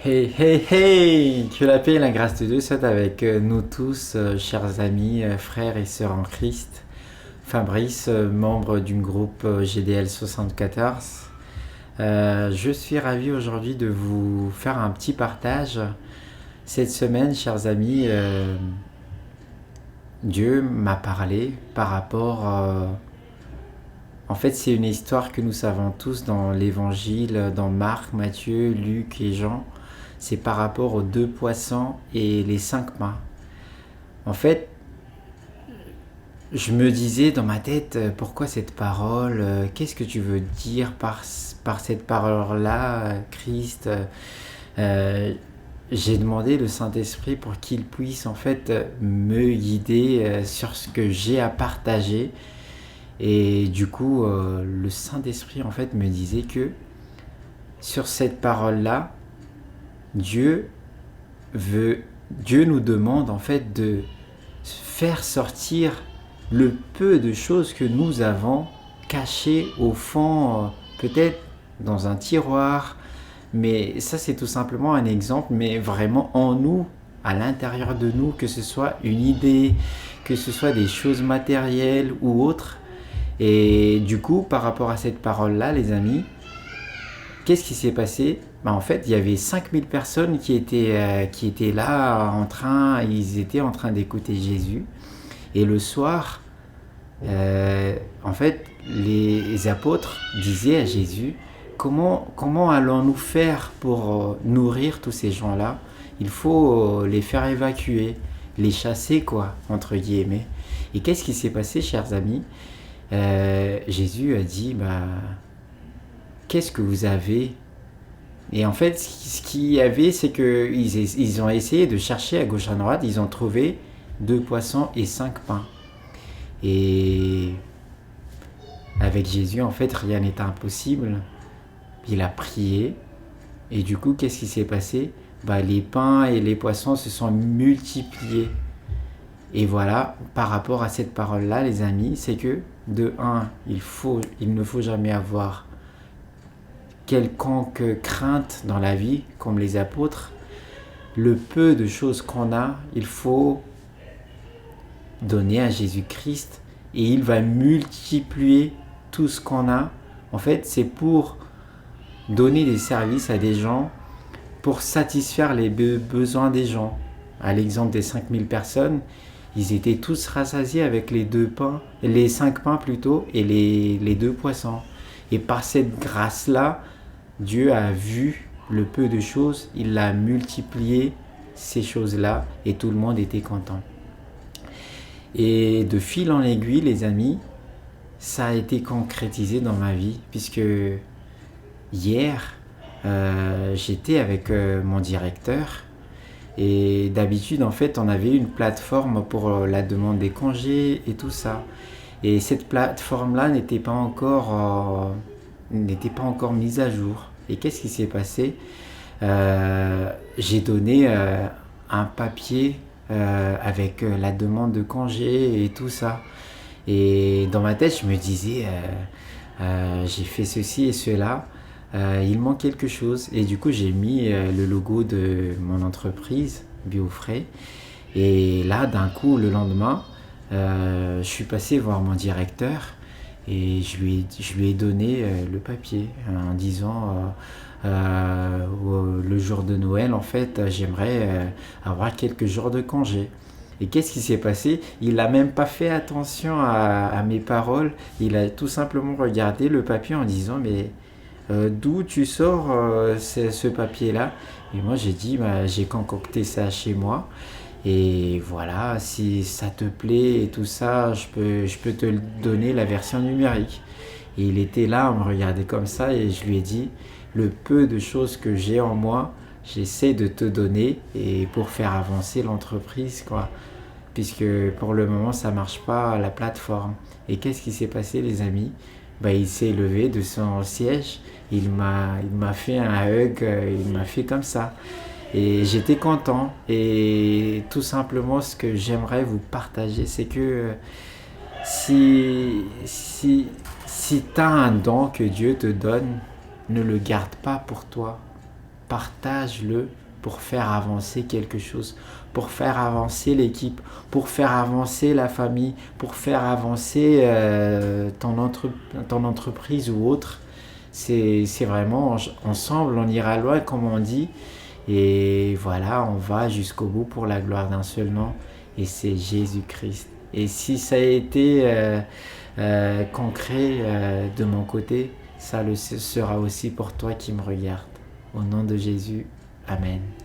Hey, hey, hey! Que la paix et la grâce de Dieu soient avec nous tous, chers amis, frères et sœurs en Christ. Fabrice, membre du groupe GDL 74. Je suis ravi aujourd'hui de vous faire un petit partage. Cette semaine, chers amis, Dieu m'a parlé par rapport... en fait, c'est une histoire que nous savons tous dans l'Évangile, dans Marc, Matthieu, Luc et Jean. C'est par rapport aux deux poissons et les cinq pains. En fait, je me disais dans ma tête, pourquoi cette parole? Qu'est-ce que tu veux dire par cette parole-là, Christ? Euh, j'ai demandé le Saint-Esprit pour qu'il puisse en fait me guider sur ce que j'ai à partager. Et du coup, le Saint-Esprit en fait me disait que sur cette parole-là, Dieu Dieu nous demande en fait de faire sortir le peu de choses que nous avons cachées au fond, peut-être dans un tiroir, mais ça c'est tout simplement un exemple, mais vraiment en nous, à l'intérieur de nous, que ce soit une idée, que ce soit des choses matérielles ou autres. Et du coup, par rapport à cette parole-là, les amis, qu'est-ce qui s'est passé? En fait, il y avait 5000 personnes qui étaient là ils étaient en train d'écouter Jésus. Et le soir, en fait, les apôtres disaient à Jésus, comment allons-nous faire pour nourrir tous ces gens-là? Il faut les faire évacuer, les chasser, quoi, entre guillemets. Et qu'est-ce qui s'est passé, chers amis? Jésus a dit, qu'est-ce que vous avez? Et en fait, ce qu'il y avait, c'est qu'ils ont essayé de chercher à gauche à droite, ils ont trouvé deux poissons et cinq pains. Et avec Jésus, en fait, rien n'est impossible. Il a prié, et du coup, qu'est-ce qui s'est passé? Les pains et les poissons se sont multipliés. Et voilà, par rapport à cette parole-là, les amis, c'est que, de un, il ne faut jamais avoir quelconque crainte dans la vie, comme les apôtres. Le peu de choses qu'on a, il faut donner à Jésus-Christ et il va multiplier tout ce qu'on a. En fait, c'est pour donner des services à des gens, pour satisfaire les besoins des gens. À l'exemple des 5000 personnes, ils étaient tous rassasiés avec les 5 pains plutôt, et les deux poissons. Et par cette grâce-là, Dieu a vu le peu de choses, il a multiplié ces choses-là et tout le monde était content. Et de fil en aiguille, les amis, ça a été concrétisé dans ma vie, puisque hier, j'étais avec mon directeur et d'habitude, en fait, on avait une plateforme pour la demande des congés et tout ça. Et cette plateforme-là n'était pas encore mise à jour. Et qu'est-ce qui s'est passé? J'ai donné un papier avec la demande de congé et tout ça. Et dans ma tête, je me disais, j'ai fait ceci et cela, il manque quelque chose. Et du coup, j'ai mis le logo de mon entreprise, Biofrais. Et là, d'un coup, le lendemain, je suis passé voir mon directeur et je lui ai donné le papier en disant le jour de Noël, en fait, j'aimerais avoir quelques jours de congé. Et qu'est-ce qui s'est passé? Il n'a même pas fait attention à mes paroles. Il a tout simplement regardé le papier en disant mais d'où tu sors ce papier-là? Et moi j'ai dit j'ai concocté ça chez moi. Et voilà, si ça te plaît et tout ça, je peux te donner la version numérique. Et il était là, on me regardait comme ça et je lui ai dit, le peu de choses que j'ai en moi, j'essaie de te donner et pour faire avancer l'entreprise, quoi. Puisque pour le moment, ça marche pas la plateforme. Et qu'est-ce qui s'est passé, les amis? Il s'est levé de son siège, il m'a fait un hug, il m'a fait comme ça. Et j'étais content. Et tout simplement, ce que j'aimerais vous partager, c'est que si tu as un don que Dieu te donne, ne le garde pas pour toi. partage-le pour faire avancer quelque chose, pour faire avancer l'équipe, pour faire avancer la famille, pour faire avancer ton entreprise ou autre. C'est vraiment ensemble, on ira loin comme on dit. Et voilà, on va jusqu'au bout pour la gloire d'un seul nom. Et c'est Jésus-Christ. Et si ça a été concret de mon côté, ça le sera aussi pour toi qui me regarde. Au nom de Jésus, Amen.